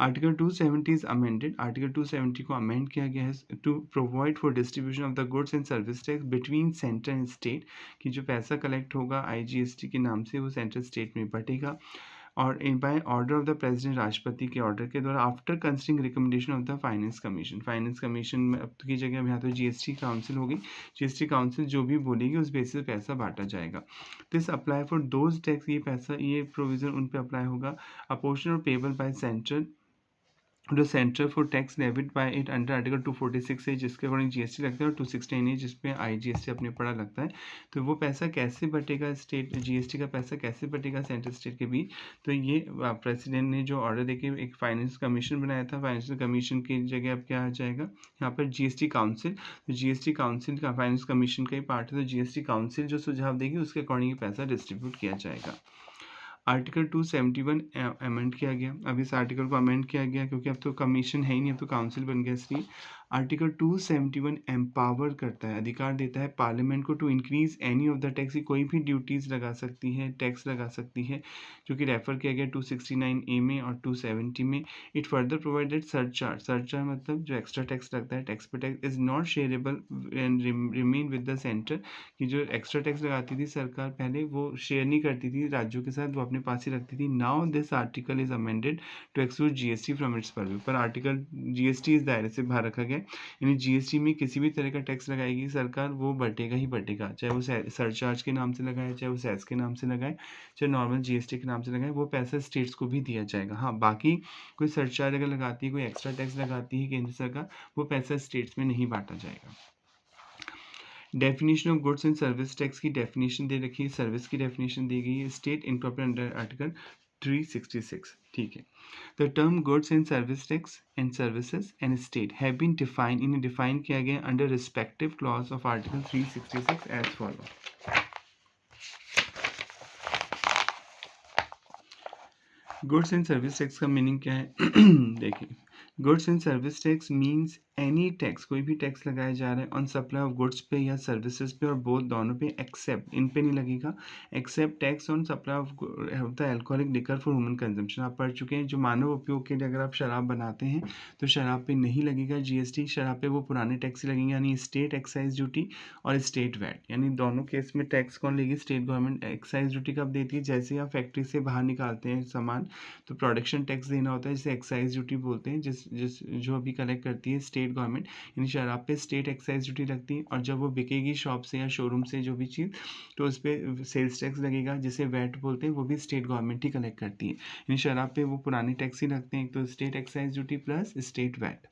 आर्टिकल 270 इज अमेंडेड, आर्टिकल 270 को अमेंड किया गया है to provide for distribution of the goods and service tax between centre and state, कि जो पैसा कलेक्ट होगा IGST के नाम से वो सेंट्रल स्टेट में बटेगा, और in by order of the president, राष्ट्रपति के ऑर्डर के द्वारा, after considering recommendation of the finance commission. Finance commission में अब की जगह यहाँ तो GST काउंसिल होगी, GST काउंसिल जो भी बोलेगी उस बेसिस पे पैसा बांटा जाएगा। This apply for those tax, ये पैसा ये प्रोविजन उन पे अप्लाई होगा। A portion of payable by central जो centre for tax levied by it under article 246 है, जिसके अकॉर्डिंग जीएसटी लगता है, और 269 है जिसपे आईजीएसटी अपने पड़ा लगता है। तो वो पैसा कैसे बटेगा, स्टेट जीएसटी का पैसा कैसे बटेगा सेंट्रल स्टेट के बीच? तो ये प्रेसिडेंट ने जो ऑर्डर देके एक फाइनेंस कमीशन बनाया था, फाइनेंशियल कमीशन की जगह अब क्या आ जाएगा यहाँ पर जीएसटी काउंसिल। तो जीएसटी काउंसिल का फाइनेंस कमीशन का ही पार्ट है, तो जीएसटी काउंसिल जो सुझाव देगी उसके अकॉर्डिंग ये पैसा डिस्ट्रीब्यूट किया जाएगा। आर्टिकल 271 अमेंड किया गया। अब इस आर्टिकल को अमेंड किया गया क्योंकि अब तो कमीशन है ही नहीं, अब तो काउंसिल बन गया, इसलिए आर्टिकल 271 एम्पावर करता है, अधिकार देता है पार्लियामेंट को to increase any of the tax, की कोई भी ड्यूटीज़ लगा सकती है, टैक्स लगा सकती है, जो कि रेफर किया गया 269A में और 270 में। It further provided surcharge, surcharge मतलब जो एक्स्ट्रा टैक्स लगता है, टैक्स पे tax is not shareable and remain with the centre, कि जो एक्स्ट्रा टैक्स लगाती थी सरकार पहले वो शेयर नहीं करती थी राज्यों के साथ, वो अपने पास ही रखती थी। Now this article is amended to exclude GST from its purview, पर आर्टिकल जीएसटी इस दायरे से बाहर रखा गया, यानी जीएसटी में किसी भी तरह का टैक्स लगाएगी सरकार वो बटेगा ही बटेगा, चाहे वो सरचार्ज के नाम से लगाए, चाहे वो सेस के नाम से लगाए, चाहे नॉर्मल जीएसटी के नाम से लगाए, वो पैसा स्टेट्स को भी दिया जाएगा। हाँ, बाकी कोई सरचार्ज अगर लगाती है, कोई एक्स्ट्रा टैक्स लगाती है केंद्र सरकार, वो पैसा स्टेट्स में नहीं बांटा जाएगा। Definition of goods and service tax की डेफिनेशन दे रखी है, सर्विस की डेफिनेशन दी गई है, स्टेट इनकॉर्पोरेटेड अंडर आर्टिकल 366। ठीक है, the term goods and service tax and services and state have been defined, इन्हें डिफाइन किया गया under respective clause of article 366 as follow. Goods and service tax का meaning क्या है? देखिए, goods and service tax means any tax, कोई भी tax लगाया जा रहा है ऑन सप्लाई ऑफ गुड्स पे या सर्विसेज पे, और बोथ दोनों पे, एक्सेप्ट, इन पे नहीं लगेगा, except tax on supply of the alcoholic liquor for human consumption. आप पढ़ चुके हैं, जो मानव उपयोग के लिए अगर आप शराब बनाते हैं तो शराब पे नहीं लगेगा जीएसटी, शराब पे वो पुराने टैक्स ही लगेंगे, यानी स्टेट एक्साइज ड्यूटी और स्टेट वैट, यानी दोनों केस में टैक्स कौन लेगी? State government. एक्साइज ड्यूटी कब देती है? जैसे ही आप फैक्ट्री से बाहर निकालते हैं सामान, तो प्रोडक्शन टैक्स देना होता है, जिसे एक्साइज ड्यूटी बोलते हैं, जिस जो अभी कलेक्ट करती है स्टेट गवर्नमेंट, यानी शराब पे स्टेट एक्साइज ड्यूटी लगती है, और जब वो बिकेगी शॉप से या शोरूम से जो भी चीज़, तो उस पर सेल्स टैक्स लगेगा, जिसे वैट बोलते हैं, वो भी स्टेट गवर्नमेंट ही कलेक्ट करती है। यानी शराब पे वो पुराने टैक्स ही लगते हैं, तो state excise duty plus state VAT.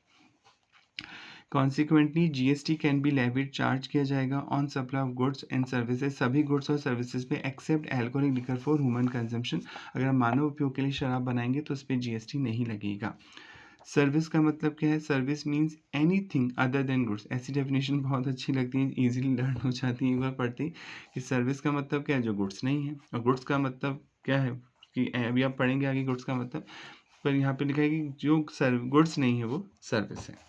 Consequently GST can be levied, charge किया जाएगा on supply of goods and services, सभी गुड्स और सर्विसेज पे, except alcoholic liquor for human consumption. अगर हम मानव उपयोग के लिए शराब बनाएंगे तो उस पर जीएसटी नहीं लगेगा। सर्विस का मतलब क्या है? Service means anything other than goods. ऐसी डेफिनेशन बहुत अच्छी लगती है, इजीली लर्न हो जाती है एक बार पढ़ते ही, कि सर्विस का मतलब क्या है? जो गुड्स नहीं है, और गुड्स का मतलब क्या है कि अभी आप पढ़ेंगे आगे गुड्स का मतलब, पर यहाँ पे लिखा है कि जो गुड्स नहीं है वो सर्विस है।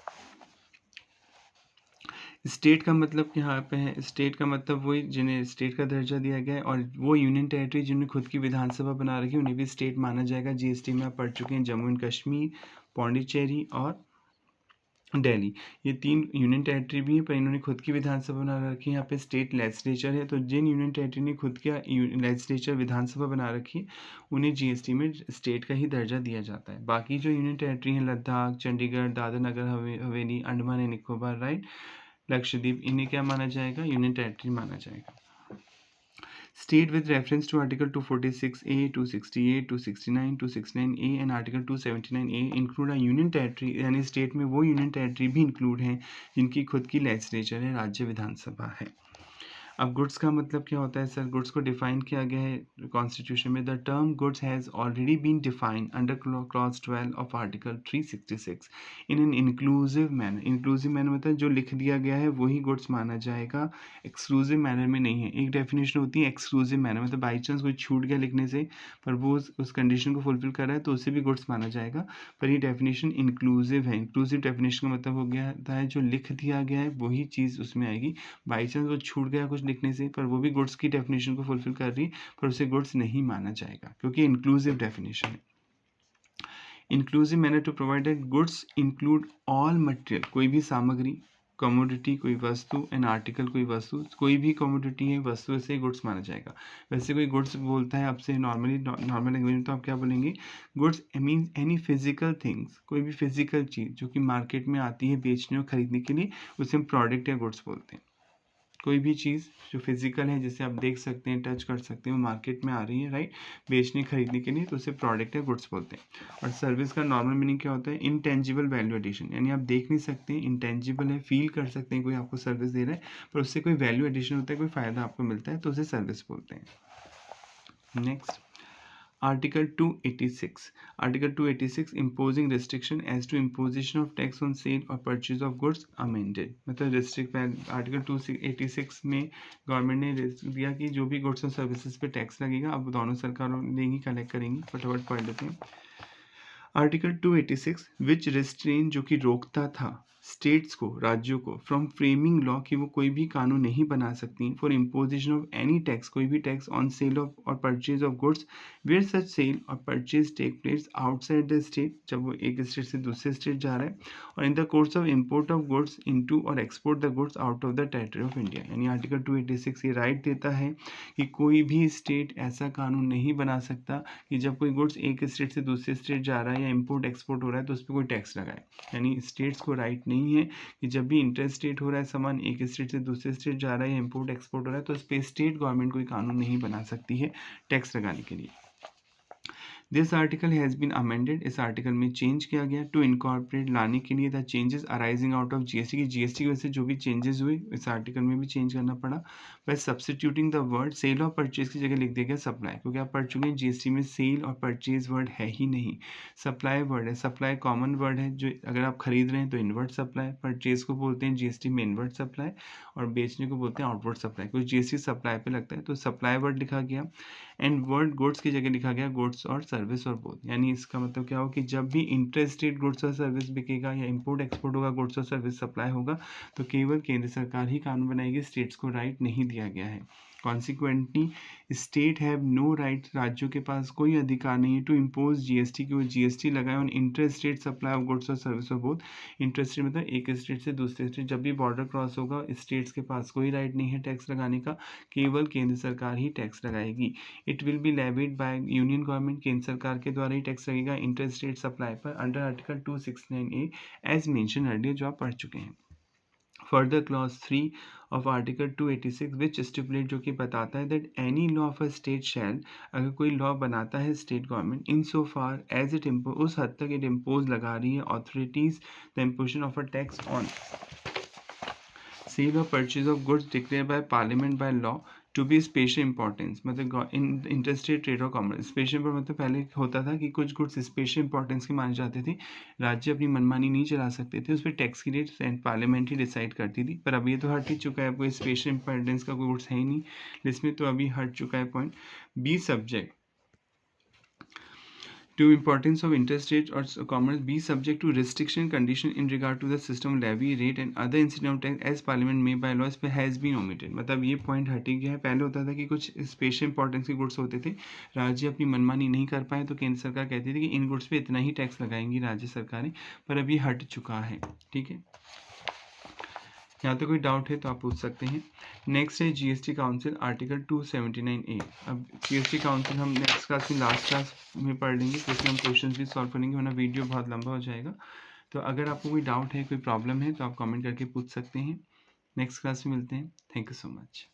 स्टेट का मतलब यहाँ पे है, स्टेट का मतलब वही जिन्हें स्टेट का दर्जा दिया गया है, और वो यूनियन टेरिटरी जिन्हें खुद की विधानसभा बना रखी है उन्हें भी स्टेट माना जाएगा। जीएसटी में आप पढ़ चुके हैं, जम्मू एंड कश्मीर, पौंडीचेरी और दिल्ली, ये 3 यूनियन टेरिटरी भी है, पर इन्होंने खुद की विधानसभा बना रखी है। यहाँ पे स्टेट लेजिस्लेचर है, तो जिन यूनियन टेरिटरी ने खुद का लेजिस्लेचर विधानसभा बना रखी है उन्हें जीएसटी में स्टेट का ही दर्जा दिया जाता है। बाकी जो यूनियन टेरिटरी हैं, लद्दाख, चंडीगढ़, दादरा नगर हवेली, अंडमान एंड निकोबार, राइट, लक्षद्वीप, इन्हें क्या माना जाएगा? यूनियन टेरिटरी माना जाएगा। State with reference to Article 246A, 268, 269, 269A and Article 279A include a union territory, यानी स्टेट में वो यूनियन टेरिटरी भी इंक्लूड हैं जिनकी खुद की लेजिस्लेचर है, राज्य विधानसभा है। अब गुड्स का मतलब क्या होता है सर? गुड्स को डिफाइन किया गया है कॉन्स्टिट्यूशन में, the term goods has already been defined under clause 12 of article 366 in an inclusive manner. Inclusive manner मतलब जो लिख दिया गया है वही गुड्स माना जाएगा, एक्सक्लूसिव मैनर में नहीं है। एक डेफिनेशन होती है एक्सक्लूसिव मैनर, मतलब बाई चांस कोई छूट गया लिखने से, पर वो उस कंडीशन को फुलफिल कर रहा है तो उसे भी गुड्स माना जाएगा, पर ये डेफिनेशन इंक्लूसिव है। इंक्लूसिव डेफिनेशन का मतलब हो गया है जो लिख दिया गया है वही चीज़ उसमें आएगी, बाई चांस वो छूट गया कुछ लिखने से, पर वो भी गुड्स की डेफिनेशन को फुलफिल कर रही, पर उसे गुड्स नहीं माना जाएगा क्योंकि इंक्लूसिव डेफिनेशन है। Inclusive manner to provide that goods include all material, कोई भी सामग्री, कमोडिटी कोई वस्तु, एंड आर्टिकल कोई वस्तु, कोई भी कमोडिटी है वस्तु से गुड्स माना जाएगा। वैसे कोई गुड्स बोलता है आपसे नॉर्मली, नॉर्मल लैंग्वेज में, तो आप क्या बोलेंगे? Goods means any physical things, कोई भी फिजिकल चीज़ जो कि मार्केट में आती है बेचने और खरीदने के लिए, उसे हम प्रोडक्ट या गुड्स बोलते हैं। कोई भी चीज़ जो फिजिकल है, जिसे आप देख सकते हैं, टच कर सकते हैं, वो मार्केट में आ रही है, राइट, बेचने खरीदने के लिए, तो उसे प्रोडक्ट या गुड्स बोलते हैं। और सर्विस का नॉर्मल मीनिंग क्या होता है? इंटेंजिबल वैल्यू एडिशन, यानी आप देख नहीं सकते, इंटेंजिबल है, फील कर सकते हैं कोई आपको सर्विस दे रहा है, पर उससे कोई वैल्यू एडिशन होता है, कोई फ़ायदा आपको मिलता है, तो उसे सर्विस बोलते हैं। Next, Article 286. Article 286 imposing restriction as to imposition of tax on sale or purchase of goods amended. मतलब रिस्ट्रिक्ट आर्टिकल 286 में गवर्नमेंट ने दिया कि जो भी गुड्स और सर्विसेज पे टैक्स लगेगा अब दोनों सरकारों लेंगी, कलेक्ट करेंगी। फटाफट पढ़ लेते हैं। आर्टिकल 286 विच रिस्ट्रेन, जो कि रोकता था स्टेट्स को, राज्यों को, फ्रॉम फ्रेमिंग लॉ, कि वो कोई भी कानून नहीं बना सकती for imposition of any tax, कोई भी टैक्स ऑन सेल ऑफ और purchase of goods where such sale और purchase take place outside the state, जब वो एक स्टेट से दूसरे स्टेट जा रहा है, और in the course of import of goods into और export the goods out of the territory of India. यानी आर्टिकल 286 ये राइट देता है कि कोई भी स्टेट ऐसा कानून नहीं बना सकता कि जब कोई गुड्स एक स्टेट से दूसरे स्टेट जा रहा है या इंपोर्ट एक्सपोर्ट हो रहा है तो उस पर कोई टैक्स लगाए। यानी स्टेट्स को राइट नहीं है कि जब भी इंटर स्टेट हो रहा है सामान, एक स्टेट से दूसरे स्टेट जा रहा है या इंपोर्ट एक्सपोर्ट हो रहा है, तो उस पर स्टेट गवर्नमेंट कोई कानून नहीं बना सकती है टैक्स लगाने के लिए। This article has been amended, इस आर्टिकल में चेंज किया गया टू इनकॉर्पोरेट, लाने के लिए the changes arising out of GST, की जीएसटी की वजह से जो भी चेंजेस हुए इस आर्टिकल में भी चेंज करना पड़ा। By substituting the word sale और परचेज की जगह लिख दिया गया सप्लाई, क्योंकि आप पढ़ चुके हैं जीएसटी में सेल और परचेज वर्ड है ही नहीं, सप्लाई वर्ड है। सप्लाई कॉमन वर्ड है, जो अगर आप खरीद रहे हैं तो इनवर्ड सप्लाई, परचेज को बोलते हैं जीएसटी में इनवर्ड सप्लाई, और बेचने को बोलते हैं आउटवर्ड सप्लाई, क्योंकि जीएसटी सप्लाई पे लगता है, तो सप्लाई वर्ड लिखा गया। एंड वर्ड गुड्स की जगह लिखा गया गुड्स और सर्विस और बोथ। यानी इसका मतलब क्या हो कि जब भी इंटर स्टेट गुड्स और सर्विस बिकेगा या इंपोर्ट एक्सपोर्ट होगा, गुड्स और सर्विस सप्लाई होगा, तो केवल केंद्र सरकार ही कानून बनाएगी, स्टेट्स को राइट नहीं दिया गया है। Consequently state have no right, राज्यों के पास कोई अधिकार नहीं है टू इम्पोज जीएसटी, की वो जीएसटी लगाए on inter state supply of goods और सर्विस और बोथ। इंटर स्टेट मतलब एक स्टेट से दूसरे स्टेट, जब भी बॉर्डर क्रॉस होगा स्टेट्स के पास कोई राइट नहीं है टैक्स लगाने का, केवल केंद्र सरकार ही टैक्स लगाएगी। It will be levied by union government, केंद्र सरकार के द्वारा ही टैक्स लगेगा इंटर स्टेट सप्लाई पर under article 269A as mention earlier, जो आप पढ़ चुके हैं। Further clause 3 of article 286 which stipulate, जो कि बताता है that any law of a state shall, अगर कोई लॉ बनाता है state government, in so far as it impose, उस हद तक इट इम्पोज लगा रही है authorities the imposition of a tax on sale और purchase of goods declare by parliament by law to be special importance, मतलब इन इंटरस्टेट ट्रेड और commerce. Special पर मतलब पहले होता था कि कुछ गुड्स स्पेशल इंपॉर्टेंस के माने जाते थे, राज्य अपनी मनमानी नहीं चला सकते थे, उस पर टैक्स की रेट पार्लियामेंट ही डिसाइड करती थी। पर अब ये तो हट ही चुका है, कोई स्पेशल इंपॉर्टेंस का कोई गुड्स है ही नहीं लिस्ट में, तो अभी हट चुका है point. Be subject to importance of interstate or commerce, be subject to restriction condition in regard to the system levy rate and other incident tax as parliament may by law has been omitted। मतलब ये point हट गया है। पहले होता था कि कुछ स्पेशल इंपॉर्टेंस के गुड्स होते थे, राज्य अपनी मनमानी नहीं कर पाए तो केंद्र सरकार कहती थी कि इन गुड्स पे इतना ही टैक्स लगाएंगी राज्य सरकारें, पर अब ये हट चुका है। ठीक है, यहाँ तो कोई डाउट है तो आप पूछ सकते हैं। नेक्स्ट है जीएसटी काउंसिल, आर्टिकल 279A। अब जीएसटी काउंसिल हम नेक्स्ट क्लास में, लास्ट क्लास में पढ़ लेंगे, तो इसमें हम क्वेश्चन भी सॉल्व करेंगे, वरना वीडियो बहुत लंबा हो जाएगा। तो अगर आपको कोई डाउट है, कोई प्रॉब्लम है, तो आप कमेंट करके पूछ सकते हैं। नेक्स्ट क्लास में मिलते हैं। Thank you so much.